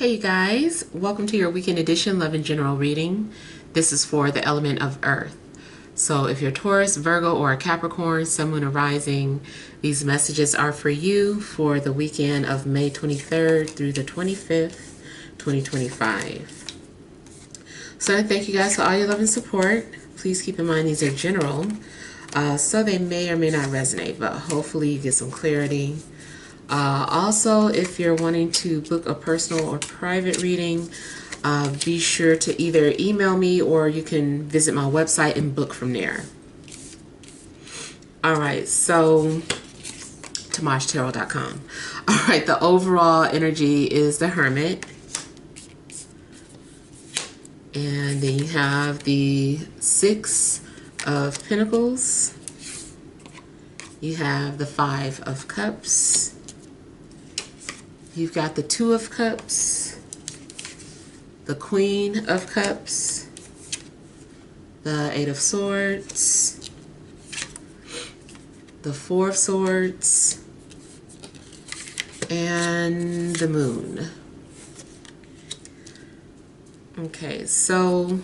Hey you guys, welcome to your weekend edition Love and General reading. This is for the element of Earth. So if you're Taurus, Virgo, or a Capricorn, Sun, Moon, or Rising, these messages are for you for the weekend of May 23rd through the 25th, 2025. So I thank you guys for all your love and support. Please keep in mind these are general, so they may or may not resonate, but hopefully you get some clarity. Also, if you're wanting to book a personal or private reading, be sure to either email me or you can visit my website and book from there. Alright, so TemajTarot.com. Alright, the overall energy is the Hermit. And then you have the Six of Pentacles. You have the Five of Cups. You've got the Two of Cups, the Queen of Cups, the Eight of Swords, the Four of Swords, and the Moon. Okay, so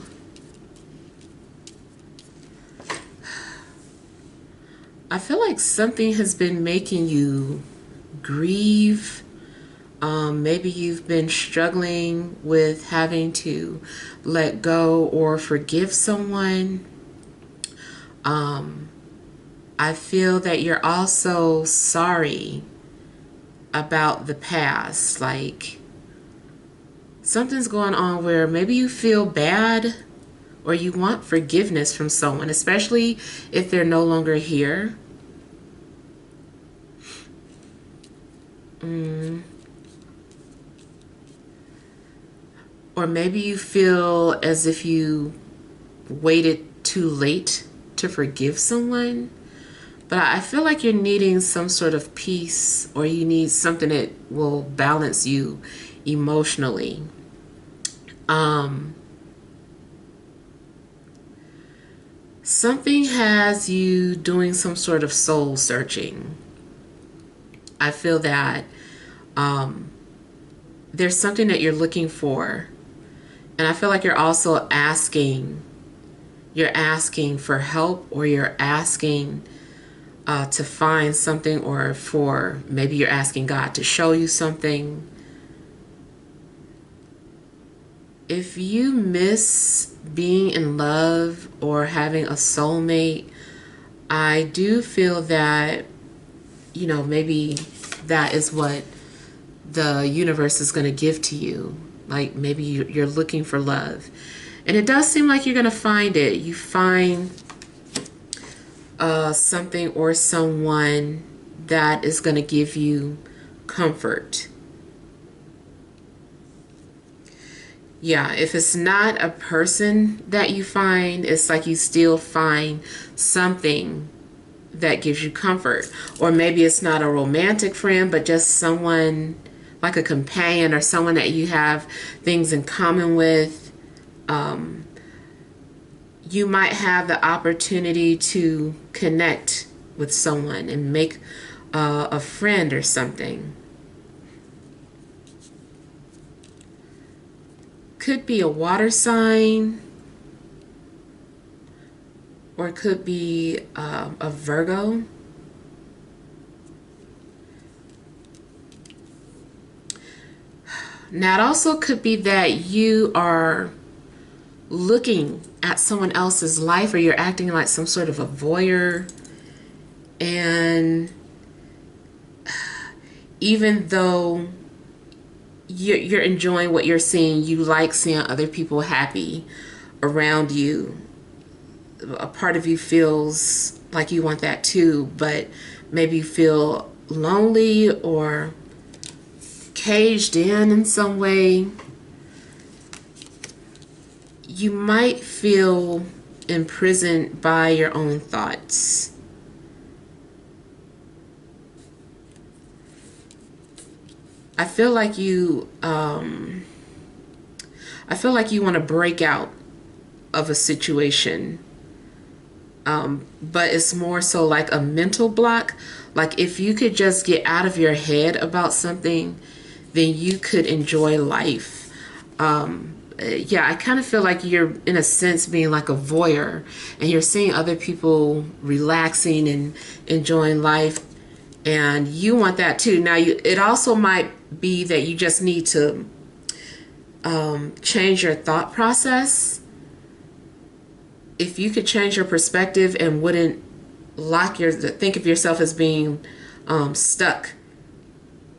I feel like something has been making you grieve. Maybe you've been struggling with having to let go or forgive someone. I feel that you're also sorry about the past. Like something's going on where maybe you feel bad or you want forgiveness from someone, especially if they're no longer here. Or maybe you feel as if you waited too late to forgive someone. But I feel like you're needing some sort of peace, or you need something that will balance you emotionally. Something has you doing some sort of soul searching. I feel that there's something that you're looking for. And I feel like you're also asking for help, or you're asking to find something, or for maybe you're asking God to show you something. If you miss being in love or having a soulmate, I do feel that, you know, maybe that is what the universe is going to give to you. Like maybe you're looking for love. And it does seem like you're going to find it. You find something or someone that is going to give you comfort. Yeah, if it's not a person that you find, it's like you still find something that gives you comfort. Or maybe it's not a romantic friend, but just someone like a companion, or someone that you have things in common with. You might have the opportunity to connect with someone and make a friend or something. Could be a water sign, or it could be a Virgo. Now, it also could be that you are looking at someone else's life, or you're acting like some sort of a voyeur. And even though you're enjoying what you're seeing, you like seeing other people happy around you. A part of you feels like you want that too, but maybe you feel lonely or caged in some way. You might feel imprisoned by your own thoughts. I feel like you want to break out of a situation, but it's more so like a mental block. Like if you could just get out of your head about something, then you could enjoy life. Yeah, I kind of feel like you're, in a sense, being like a voyeur, and you're seeing other people relaxing and enjoying life, and you want that too. Now, it also might be that you just need to change your thought process. If you could change your perspective and wouldn't think of yourself as being stuck,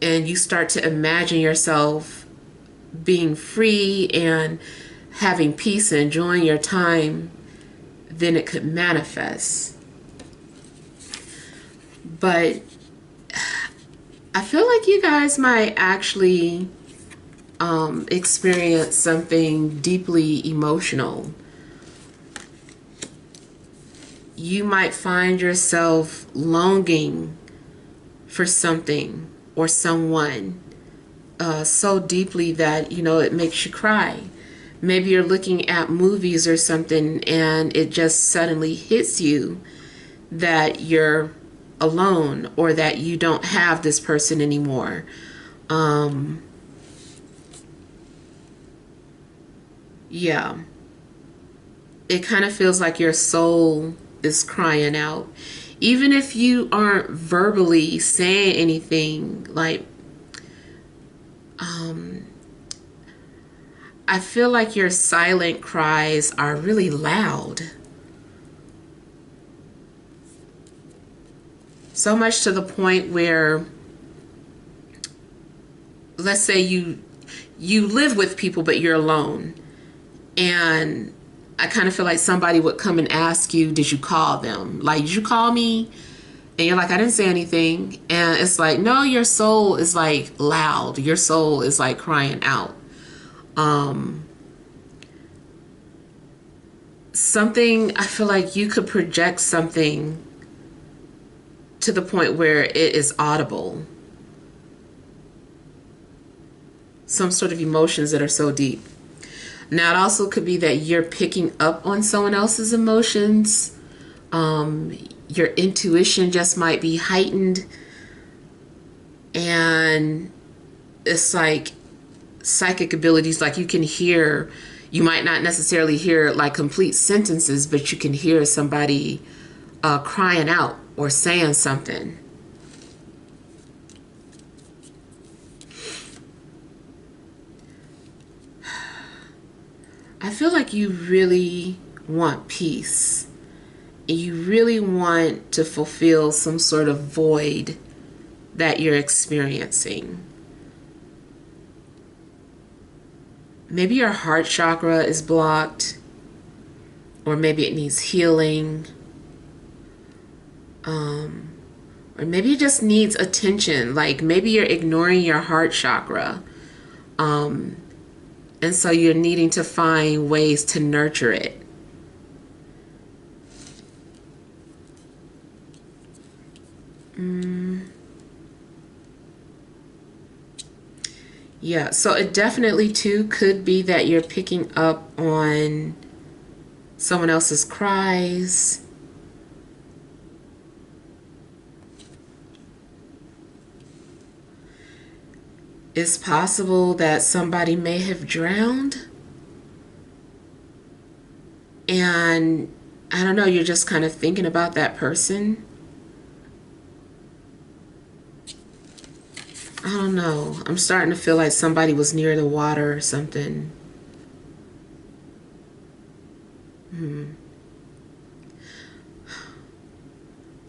and you start to imagine yourself being free and having peace and enjoying your time, then it could manifest. But I feel like you guys might actually experience something deeply emotional. You might find yourself longing for something or someone so deeply that, you know, it makes you cry. Maybe you're looking at movies or something and it just suddenly hits you that you're alone or that you don't have this person anymore. Yeah. It kind of feels like your soul is crying out. Even if you aren't verbally saying anything, like, I feel like your silent cries are really loud. So much to the point where, let's say you live with people but you're alone, and I kind of feel like somebody would come and ask you, did you call them? Like, did you call me? And you're like, I didn't say anything. And it's like, no, your soul is like loud. Your soul is like crying out. Something, I feel like you could project something to the point where it is audible. Some sort of emotions that are so deep. Now, it also could be that you're picking up on someone else's emotions. Your intuition just might be heightened. And it's like psychic abilities, like you can hear, you might not necessarily hear like complete sentences, but you can hear somebody crying out or saying something. I feel like you really want peace. You really want to fulfill some sort of void that you're experiencing. Maybe your heart chakra is blocked, or maybe it needs healing, or maybe it just needs attention. Like maybe you're ignoring your heart chakra, and so you're needing to find ways to nurture it. Yeah, so it definitely too could be that you're picking up on someone else's cries. It's possible that somebody may have drowned, and I don't know, you're just kind of thinking about that person. I don't know. I'm starting to feel like somebody was near the water or something.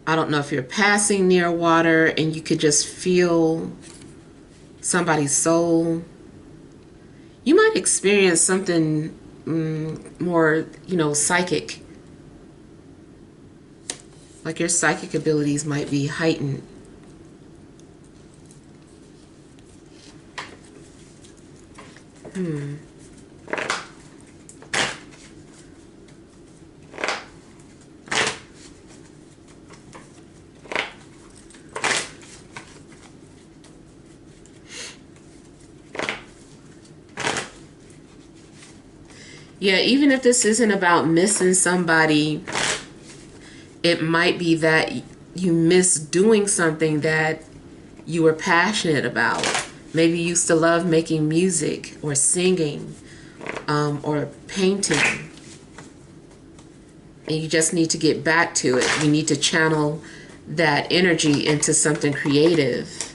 I don't know if you're passing near water and you could just feel somebody's soul. You might experience something more, you know, psychic. Like your psychic abilities might be heightened. Yeah, even if this isn't about missing somebody, it might be that you miss doing something that you were passionate about. Maybe you used to love making music or singing, or painting, and you just need to get back to it. You need to channel that energy into something creative.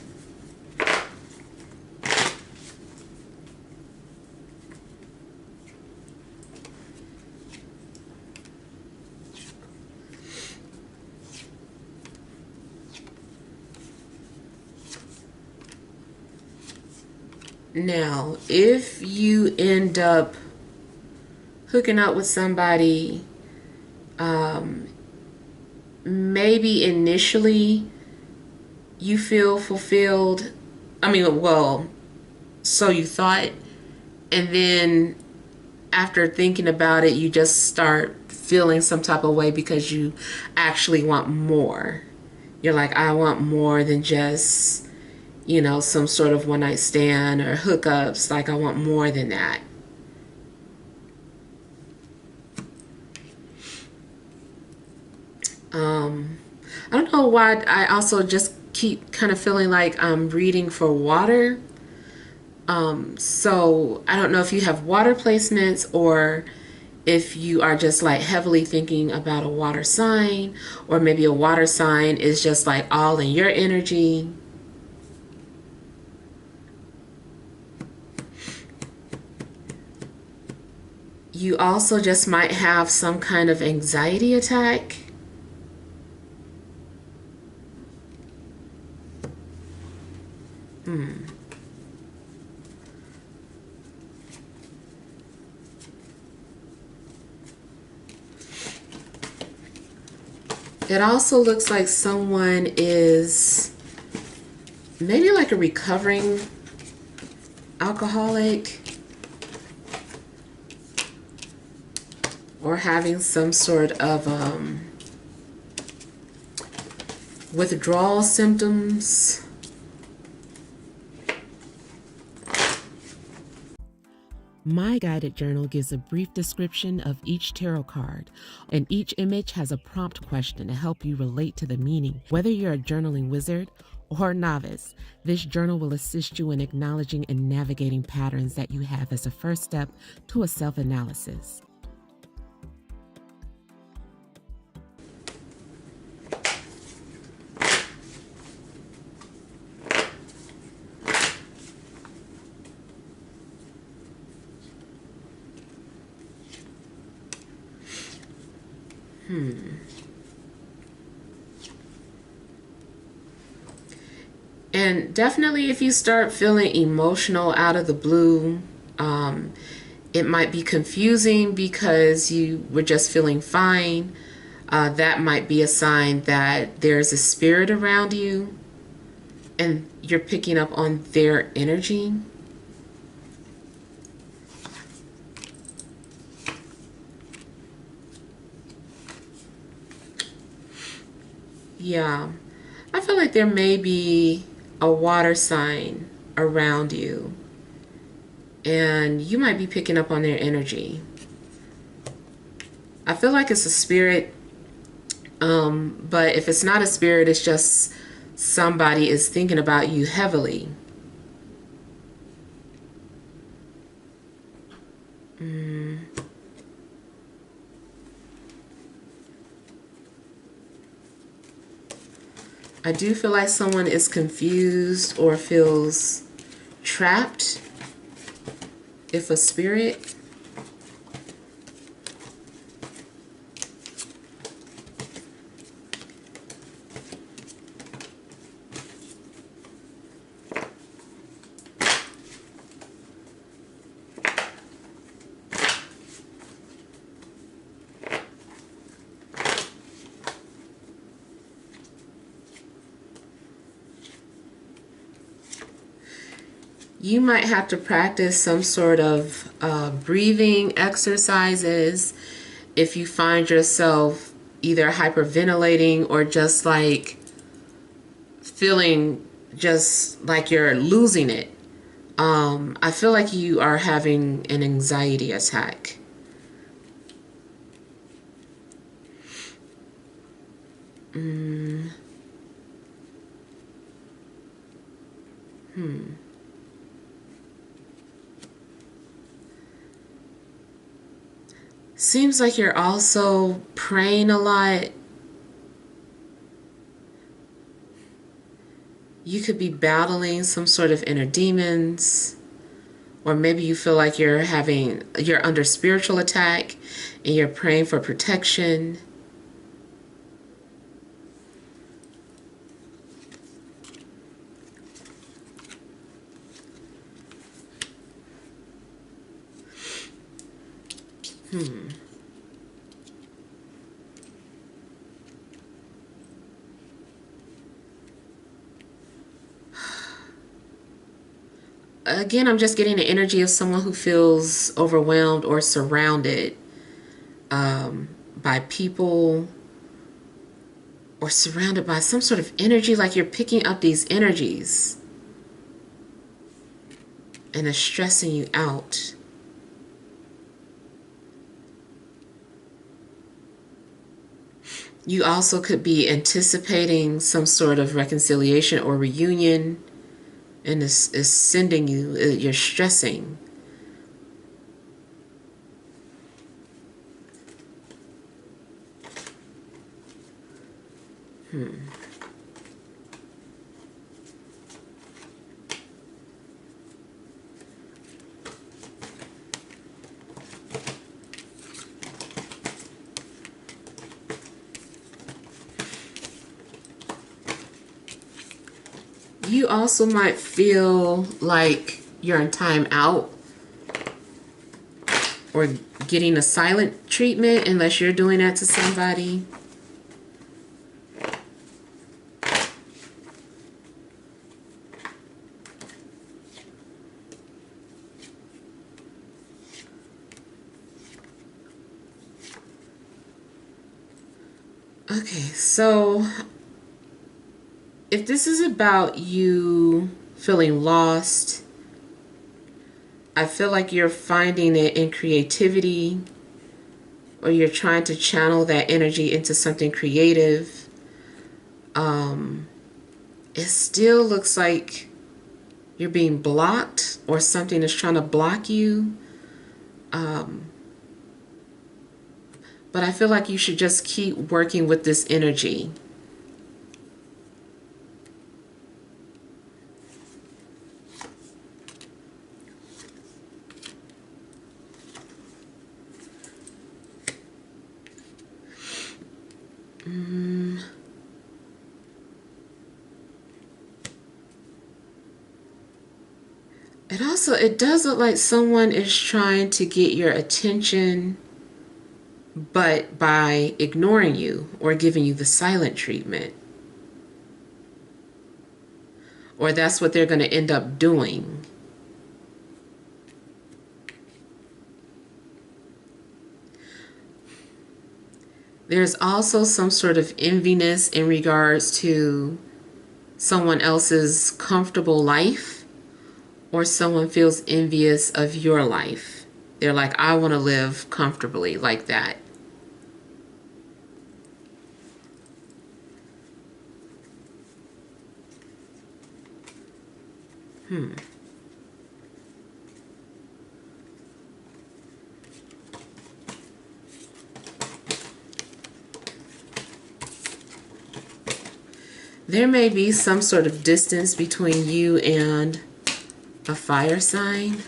Now, if you end up hooking up with somebody, maybe initially you feel fulfilled. I mean, well, so you thought, and then after thinking about it, you just start feeling some type of way because you actually want more. You're like, I want more than just, some sort of one night stand or hookups. Like, I want more than that. I don't know why I also just keep kind of feeling like I'm reading for water. So I don't know if you have water placements or if you are just like heavily thinking about a water sign, or maybe a water sign is just like all in your energy. You also just might have some kind of anxiety attack. It also looks like someone is maybe like a recovering alcoholic, or having some sort of withdrawal symptoms. My guided journal gives a brief description of each tarot card, and each image has a prompt question to help you relate to the meaning. Whether you're a journaling wizard or novice, this journal will assist you in acknowledging and navigating patterns that you have as a first step to a self-analysis. And definitely, if you start feeling emotional out of the blue, it might be confusing because you were just feeling fine. That might be a sign that there's a spirit around you and you're picking up on their energy. Yeah, I feel like there may be a water sign around you and you might be picking up on their energy. I feel like it's a spirit, but if it's not a spirit, it's just somebody is thinking about you heavily. I do feel like someone is confused or feels trapped. If a spirit. You might have to practice some sort of breathing exercises if you find yourself either hyperventilating or just like feeling just like you're losing it. I feel like you are having an anxiety attack. Seems like you're also praying a lot. You could be battling some sort of inner demons, or maybe you feel like you're under spiritual attack and you're praying for protection. Again, I'm just getting the energy of someone who feels overwhelmed or surrounded by people, or surrounded by some sort of energy, like you're picking up these energies and it's stressing you out. You also could be anticipating some sort of reconciliation or reunion, and is sending you, you're stressing. You also might feel like you're in time out or getting a silent treatment unless you're doing that to somebody. Okay, so if this is about you feeling lost, I feel like you're finding it in creativity, or you're trying to channel that energy into something creative. It still looks like you're being blocked, or something is trying to block you. But I feel like you should just keep working with this energy. It does look like someone is trying to get your attention, but by ignoring you or giving you the silent treatment. Or that's what they're going to end up doing. There's also some sort of enviness in regards to someone else's comfortable life, or someone feels envious of your life. They're like, I want to live comfortably like that. There may be some sort of distance between you and a fire sign.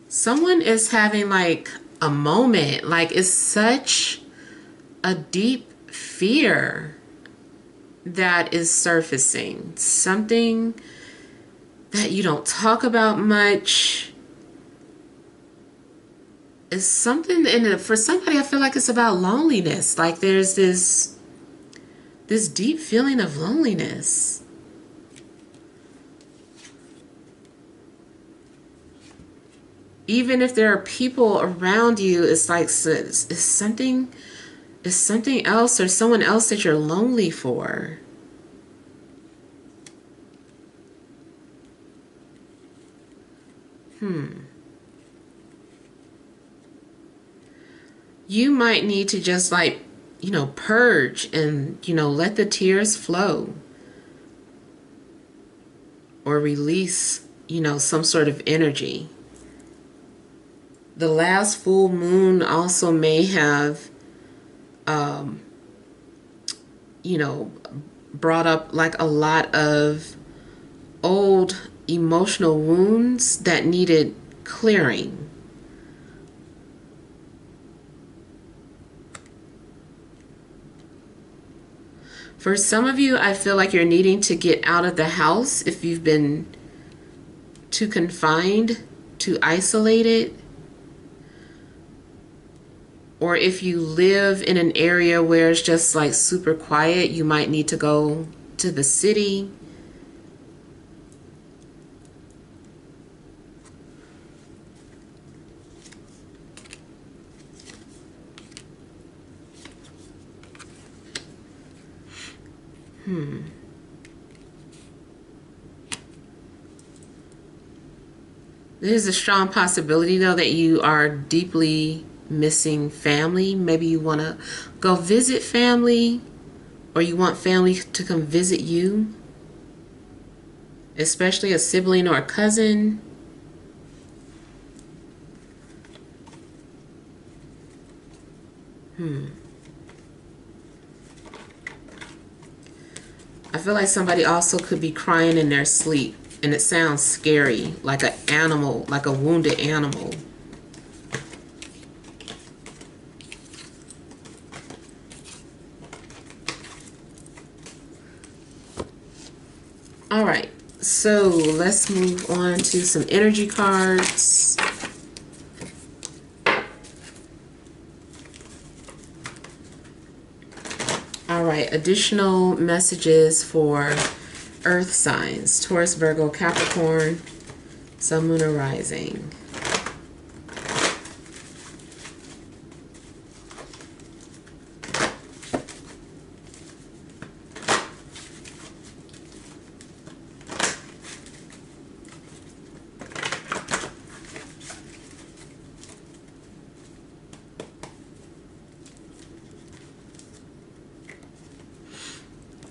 Someone is having like a moment, like it's such a deep fear that is surfacing. Something that you don't talk about much. Is something, and for somebody I feel like it's about loneliness. Like there's this deep feeling of loneliness. Even if there are people around you, it's like it's something else or someone else that you're lonely for. You might need to just like, purge and, let the tears flow or release, some sort of energy. The last full moon also may have, brought up like a lot of old emotional wounds that needed clearing. For some of you, I feel like you're needing to get out of the house if you've been too confined, too isolated. Or if you live in an area where it's just like super quiet, you might need to go to the city. There's a strong possibility, though, that you are deeply missing family. Maybe you want to go visit family, or you want family to come visit you, especially a sibling or a cousin. I feel like somebody also could be crying in their sleep, and it sounds scary, like an animal, like a wounded animal. All right, so let's move on to some energy cards. All right, additional messages for earth signs: Taurus, Virgo, Capricorn, Sun, Moon, or Rising.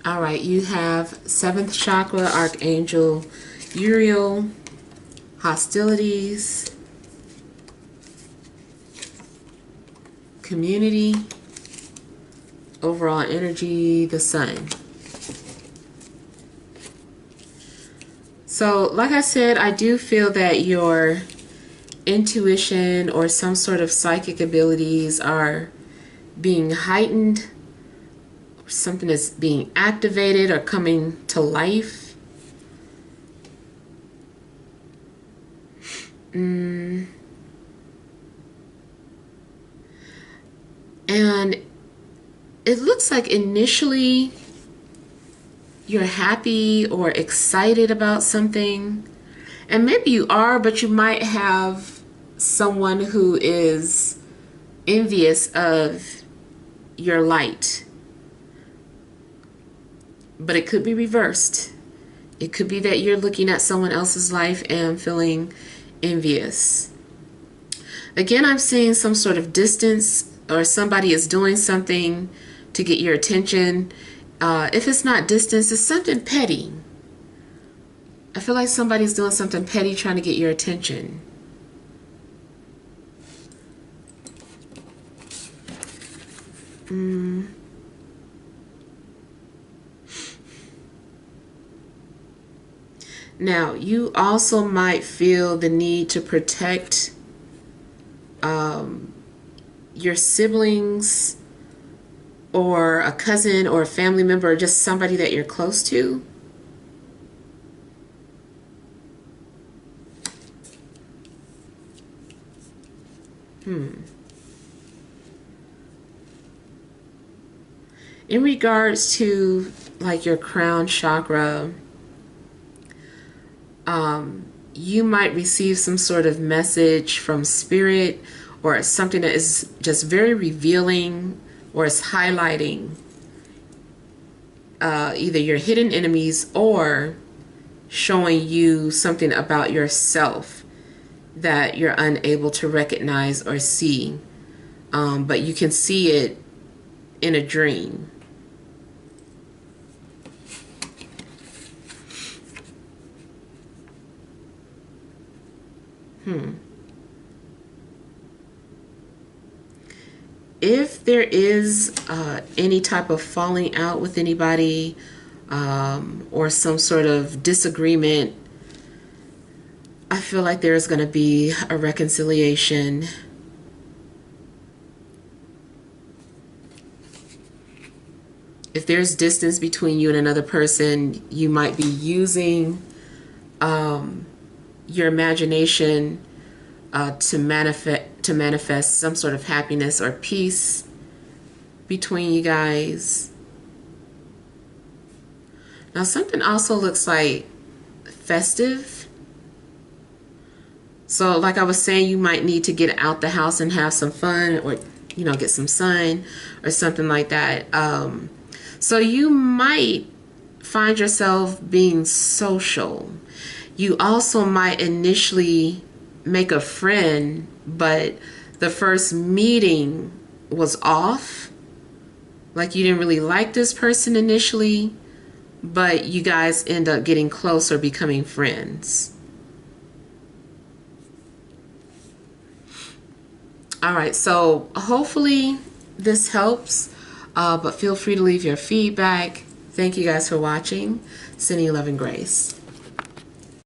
All right, you have 7th chakra, Archangel Uriel, hostilities, community, overall energy, the Sun. So, like I said, I do feel that your intuition or some sort of psychic abilities are being heightened. Something is being activated or coming to life. And it looks like initially you're happy or excited about something. And maybe you are, but you might have someone who is envious of your light. But it could be reversed. It could be that you're looking at someone else's life and feeling envious. Again, I'm seeing some sort of distance, or somebody is doing something to get your attention. If it's not distance, it's something petty. I feel like somebody's doing something petty trying to get your attention. Now, you also might feel the need to protect your siblings or a cousin or a family member or just somebody that you're close to. In regards to like your crown chakra, you might receive some sort of message from spirit or something that is just very revealing or is highlighting either your hidden enemies or showing you something about yourself that you're unable to recognize or see, but you can see it in a dream. If there is any type of falling out with anybody, or some sort of disagreement, I feel like there's going to be a reconciliation. If there's distance between you and another person, you might be using your imagination to manifest some sort of happiness or peace between you guys. Now, something also looks like festive. So like I was saying, you might need to get out the house and have some fun, or get some sun or something like that. So you might find yourself being social. You also might initially make a friend, but the first meeting was off. Like you didn't really like this person initially, but you guys end up getting close or becoming friends. All right, so hopefully this helps, but feel free to leave your feedback. Thank you guys for watching. Sending you love and grace.